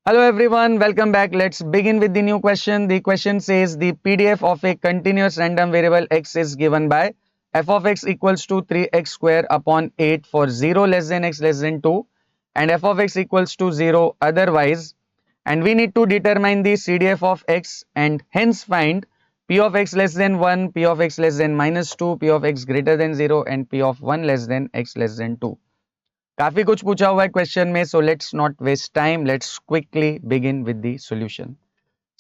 Hello everyone, welcome back. Let's begin with the new question. The question says the PDF of a continuous random variable x is given by f of x equals to 3x square upon 8 for 0 less than x less than 2 and f of x equals to 0 otherwise, and we need to determine the CDF of x and hence find p of x less than 1, p of x less than minus 2, p of x greater than 0 and p of 1 less than x less than 2. काफी कुछ पूछा हुआ है question में, so let's not waste time, let's quickly begin with the solution.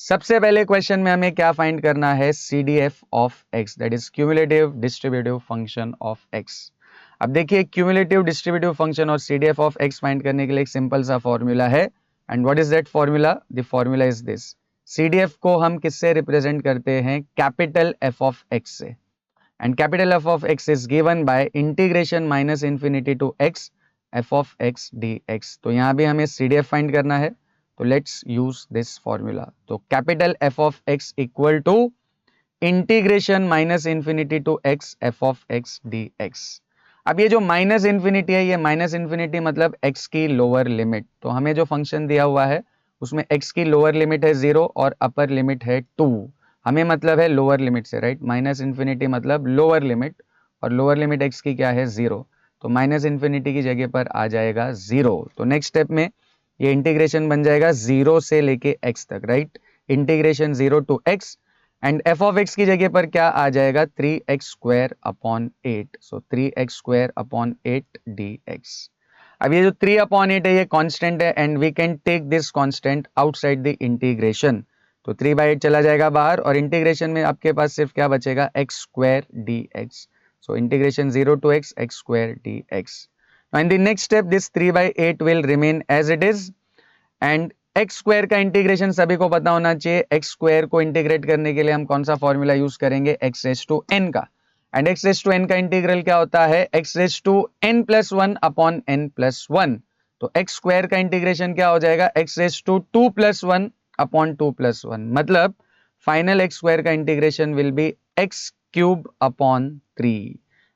सबसे पहले question में हमें क्या फाइंड करना है? CDF of x, that is cumulative distributive function of x. अब देखिए, क्यूमुलेटिव डिस्ट्रीब्यूटिव फंक्शन और CDF ऑफ x फाइंड करने के लिए एक सिंपल सा फॉर्मूला है. And what is that formula? The formula is this. CDF को हम किससे रिप्रेजेंट करते हैं? कैपिटल F ऑफ x से. And capital F of x is given by integration minus infinity to x f of x dx. तो यहाँ भी हमें CDF फाइंड करना है, तो लेट्स यूज दिस फॉर्मूला. तो capital F of x equal to integration minus infinity to x f of x dx. अब ये जो माइनस इंफिनिटी है, ये माइनस इंफिनिटी मतलब x की लोअर लिमिट. तो हमें जो फंक्शन दिया हुआ है उसमें x की लोअर लिमिट है 0 और अपर लिमिट है 2. हमें मतलब है लोअर लिमिट से, राइट? माइनस इंफिनिटी मतलब लोअर लिमिट, और लोअर लिमिट x की क्या है? 0. तो माइनस इंफिनिटी की जगह पर आ जाएगा 0. तो नेक्स्ट स्टेप में ये इंटीग्रेशन बन जाएगा 0 से लेके x तक, right? Integration 0 to x and f of x की जगह पर क्या आ जाएगा? 3x square upon 8. So 3x square upon 8 dx. अब ये जो 3 अपॉन 8 है ये कांस्टेंट है and we can take this constant outside the integration. तो 3/8 चला जाएगा बाहर और इंटीग्रेशन में आपके पास सिर्फ क्या बचेगा? x square dx. So integration 0 to x square dx. Now in the next step this 3/8 will remain as it is and x square का इंटीग्रेशन सभी को पता होना चाहिए. x square को इंटीग्रेट करने के लिए हम कौन सा फॉर्मूला यूज करेंगे? x raised to n का. And x raised to n का इंटीग्रल क्या होता है? x raised to n plus 1 upon n plus 1. तो x square का इंटीग्रेशन क्या हो जाएगा? x raised to 2 plus 1 upon 2 plus 1. मतलब फाइनल x square का integration will be x cube upon 3.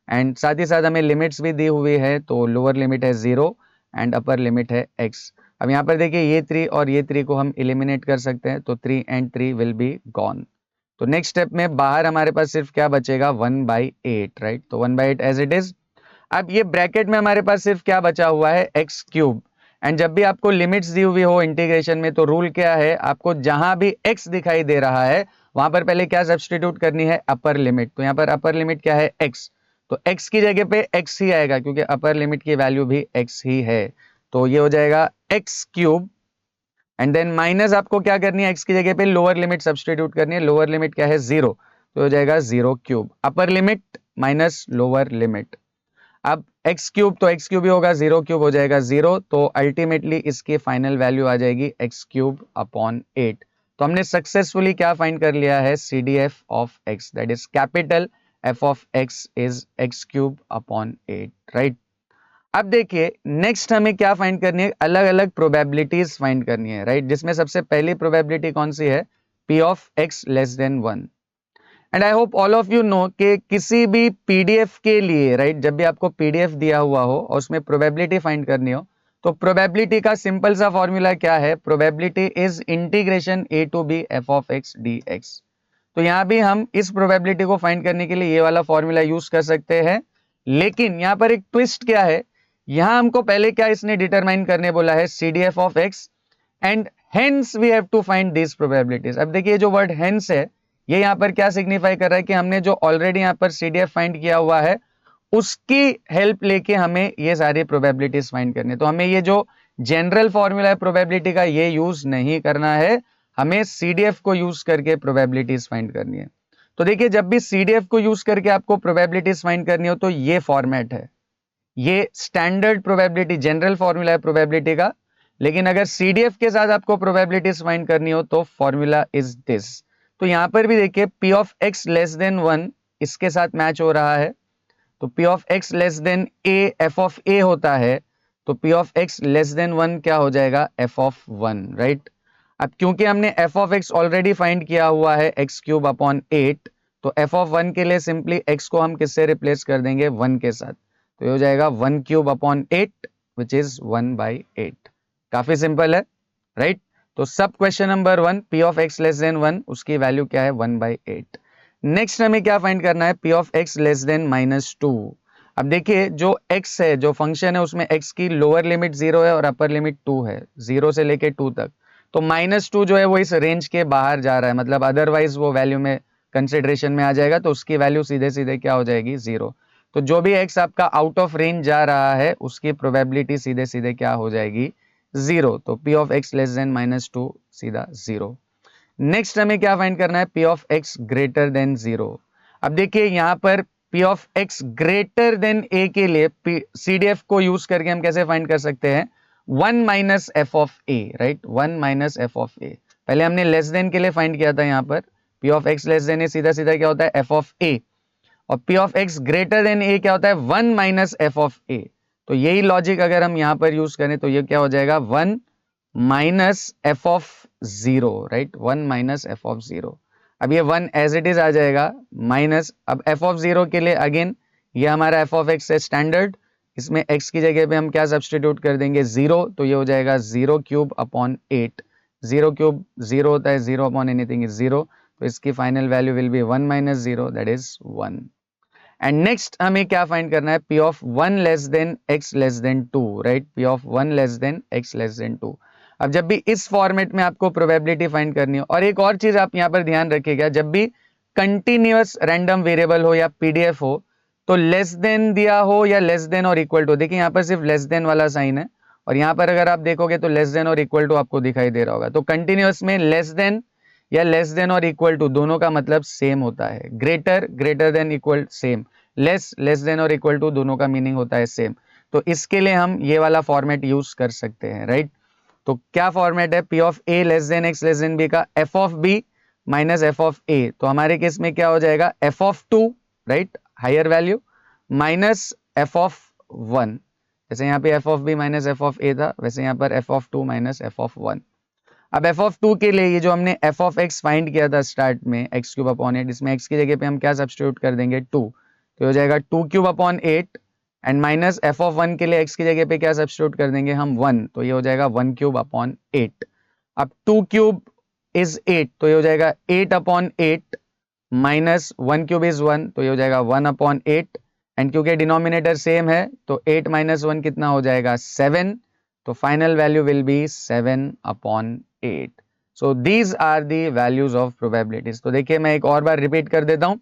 And साथ ही साथ हमें लिमिट्स भी दी हुई है, तो लोअर लिमिट है 0 एंड अपर लिमिट है x. अब यहाँ पर देखिए ये 3 और ये 3 को हम एलिमिनेट कर सकते हैं, तो 3 एंड 3 विल बी गॉन. तो नेक्स्ट स्टेप में बाहर हमारे पास सिर्फ क्या बचेगा? 1/8, राइट? तो 1/8 एज इट इज. अब ये ब्रैकेट में हमारे पास सिर्फ क्या बचा हुआ है? x cube. एंड जब भी आपको लिमिट्स दी हुई हो इंटीग्रेशन में, तो रूल क्या है? आपको जहां भी x दिखाई दे रहा है वहां पर पहले क्या सब्स्टिट्यूट करनी है? Upper limit. तो यहाँ पर अपर लिमिट क्या है? x. तो x की जगह पे x ही आएगा क्योंकि अपर लिमिट की वैल्यू भी x ही है. तो ये हो जाएगा x cube and then minus आपको क्या करनी है? x की जगह पे लोअर लिमिट सब्स्टिट्यूट करनी है. लोअर लिमिट क्या है? 0. तो हो जाएगा 0 cube. Upper limit minus lower limit. अब x क्यूब तो x क्यूब ही होगा, 0 क्यूब हो जाएगा 0. तो अल्टीमेटली इसकी फाइनल वैल्यू आ जाएगी x क्यूब अपॉन 8. तो हमने सक्सेसफुली क्या फाइंड कर लिया है? CDF of x, that is capital f of x is x cube upon 8, right? अब देखिए नेक्स्ट हमें क्या फाइंड करनी है? अलग अलग प्रोबेबिलिटीज फाइंड करनी है, राइट? जिसमें सबसे पहली प्रोबेबिलिटी कौन सी है? p of x less then 1. And I hope all of you know कि किसी भी पीडीएफ के लिए, राइट, जब भी आपको पीडीएफ दिया हुआ हो और उसमें प्रोबेबिलिटी फाइंड करनी हो, तो प्रोबेबिलिटी का सिंपल सा फॉर्मूला क्या है? Probability is integration a to b f of x dx. तो यहाँ भी हम इस प्रोबेबिलिटी को फाइंड करने के लिए ये वाला फॉर्मूला यूज कर सकते हैं, लेकिन यहाँ पर एक ट्विस्ट क्या है? यहाँ हमको पहले क्या इसने डिटरमाइन करने बोला है? CDF of x and hence we have to find this probabilities. अब देखिए जो वर्ड हेंस है ये यहाँ पर क्या सिग्निफाई कर रहा है कि हमने जो ऑलरेडी यहाँ पर CDF फाइंड किया हुआ है उसकी हेल्प लेके हमें ये सारी प्रोबेबिलिटीज फाइंड करनी है. तो हमें ये जो जनरल फॉर्मूला है प्रोबेबिलिटी का ये यूज नहीं करना है, हमें CDF को यूज करके प्रोबेबिलिटीज फाइंड करनी है. तो देखिए जब भी CDF को यूज करके आपको प्रोबेबिलिटीज फाइंड करनी हो तो ये फॉर्मेट है, ये स्टैंडर्ड प्रोबेबिलिटी जनरल फॉर्मूला है प्रोबेबिलिटी का. लेकिन अगर CDF के साथ आपको प्रोबेबिलिटीज फाइंड करनी हो तो फॉर्मूला इज दिस. तो यहां पर भी देखिए p of x less then 1 इसके साथ मैच हो रहा है. तो p of x less then a f of a होता है, तो p of x less then 1 क्या हो जाएगा? f of 1, right? अब क्योंकि हमने f of x already find किया हुआ है x क्यूब अपॉन 8, तो f ऑफ 1 के लिए सिंपली x को हम किससे रिप्लेस कर देंगे? 1 के साथ. तो ये हो जाएगा 1 क्यूब अपॉन 8 विच इज 1/8. काफी सिंपल है, राइट? तो सब question number 1 P of X less then 1 उसकी वैल्यू क्या है 1/8। नेक्स्ट हमें क्या फाइंड करना है P of X less than -2। अब देखिए जो x है जो फंक्शन है उसमें x की लोअर लिमिट 0 है और अपर लिमिट 2 है, 0 से लेके 2 तक। तो -2 जो है वो इस रेंज के बाहर जा रहा है, मतलब अदरवाइज वो वैल्यू में कंसिडरेशन में आ जाएगा, तो उसकी वैल्यू सीधे सीधे क्या हो जाएगी 0। तो जो भी x आपका आउट ऑफ रेंज जा रहा है उसकी प्रोबेबिलिटी सीधे सीधे क्या हो जाएगी 0। तो p of x less than -2 सीधा 0। नेक्स्ट हमें क्या फाइंड करना है P of X greater than 0। अब देखिए यहां पर P of X greater than A के लिए CDF को यूज करके हम कैसे फाइंड कर सकते हैं 1 minus F of A, right, 1 minus F of A. पहले हमने लेस देन के लिए फाइंड किया था, यहां पर P of X less than A सीधा सीधा क्या होता है एफ ऑफ ए, और P of X greater than A क्या होता है 1 माइनस एफ ऑफ ए। तो यही लॉजिक अगर हम यहां पर यूज करें तो ये क्या हो जाएगा 1 minus F of 0, right, 1 minus F of 0। अब ये 1 एज इट इज आ जाएगा माइनस, अब एफ ऑफ 0 के लिए अगेन ये हमारा एफ ऑफ एक्स है स्टैंडर्ड, इसमें x की जगह पे हम क्या सब्सटीट्यूट कर देंगे 0, तो ये हो जाएगा 0 क्यूब अपॉन 8। 0 क्यूब 0 होता है, 0 अपॉन एनीथिंग इज 0, तो इसकी final value will B 1 minus 0, that is 1। And next हमें क्या फाइंड करना है P of 1 less than x less than 2, right, P of 1 less than x less than 2। अब जब भी इस फॉर्मेट में आपको प्रोबेबिलिटी फाइंड करनी हो, और एक और चीज आप यहां पर ध्यान रखिएगा, जब भी कंटिन्यूअस रैंडम वेरिएबल हो या पीडीएफ हो तो लेस देन दिया हो या लेस देन और इक्वल टू, देखिए यहां पर सिर्फ लेस देन वाला साइन है, और यहां पर अगर आप देखोगे तो लेस देन और इक्वल टू आपको दिखाई दे रहा होगा। तो कंटिन्यूअस में लेस देन या लेस देन और इक्वल टू दोनों का मतलब सेम होता है, greater greater than equal same, less less than और इक्वल टू दोनों का मीनिंग होता है सेम। तो इसके लिए हम ये वाला फॉर्मेट यूज कर सकते हैं, राइट। तो क्या फॉर्मेट है P of A less than X less than B का F of B minus F of A. तो हमारे केस में क्या हो जाएगा F of 2, right, higher value minus F of 1। जैसे यहाँ पे F of B minus F of A था, वैसे यहाँ पर F of 2 minus F of 1। अब एफ ऑफ 2 के लिए ये जो हमने एफ ऑफ एक्स फाइंड किया था स्टार्ट में एक्स क्यूब अपॉन 8, इसमें एक्स की जगह पे हम क्या सब्स्टिट्यूट कर देंगे 2, तो हो जाएगा 2 cube upon 8, and minus F of 1 के लिए एक्स की जगह पे क्या सब्स्टिट्यूट कर देंगे हम 1, तो ये हो जाएगा 1 क्यूब अपॉन 8। अब 2 क्यूब इज 8, तो ये हो जाएगा 8 अपॉन 8 माइनस 1 क्यूब इज 1, तो ये हो जाएगा 1 अपॉन 8, एंड क्योंकि डिनोमिनेटर सेम है तो 8 माइनस 1 कितना हो जाएगा 7, तो final value will be 7 upon 8। So these are the values of probabilities. तो देखिए मैं एक और बार रिपीट कर देता हूं,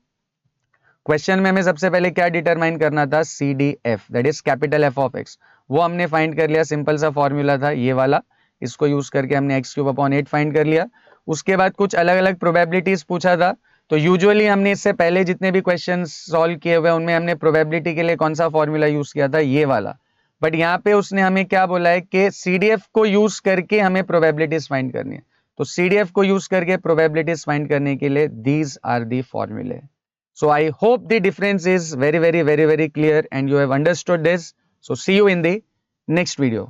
क्वेश्चन में हमें सबसे पहले क्या डिटरमाइन करना था CDF, that is capital F of x, वो हमने फाइंड कर लिया, सिंपल सा फॉर्मूला था ये वाला, इसको यूज करके हमने एक्स क्यूब अपॉन 8 फाइंड कर लिया। उसके बाद कुछ अलग अलग प्रोबेबिलिटीज पूछा था, तो यूजुअली हमने इससे पहले जितने भी क्वेश्चन सॉल्व किए हुए उनमें हमने प्रोबेबिलिटी के लिए कौन सा फॉर्मूला यूज किया था ये वाला, बट यहाँ पे उसने हमें क्या बोला है कि CDF को यूज करके हमें प्रोबेबिलिटीज फाइंड करनी है। तो CDF को यूज करके प्रोबेबिलिटीज फाइंड करने के लिए दीज आर दी फॉर्मूले। So I hope the difference is very clear and you have understood this. So see you in the next video.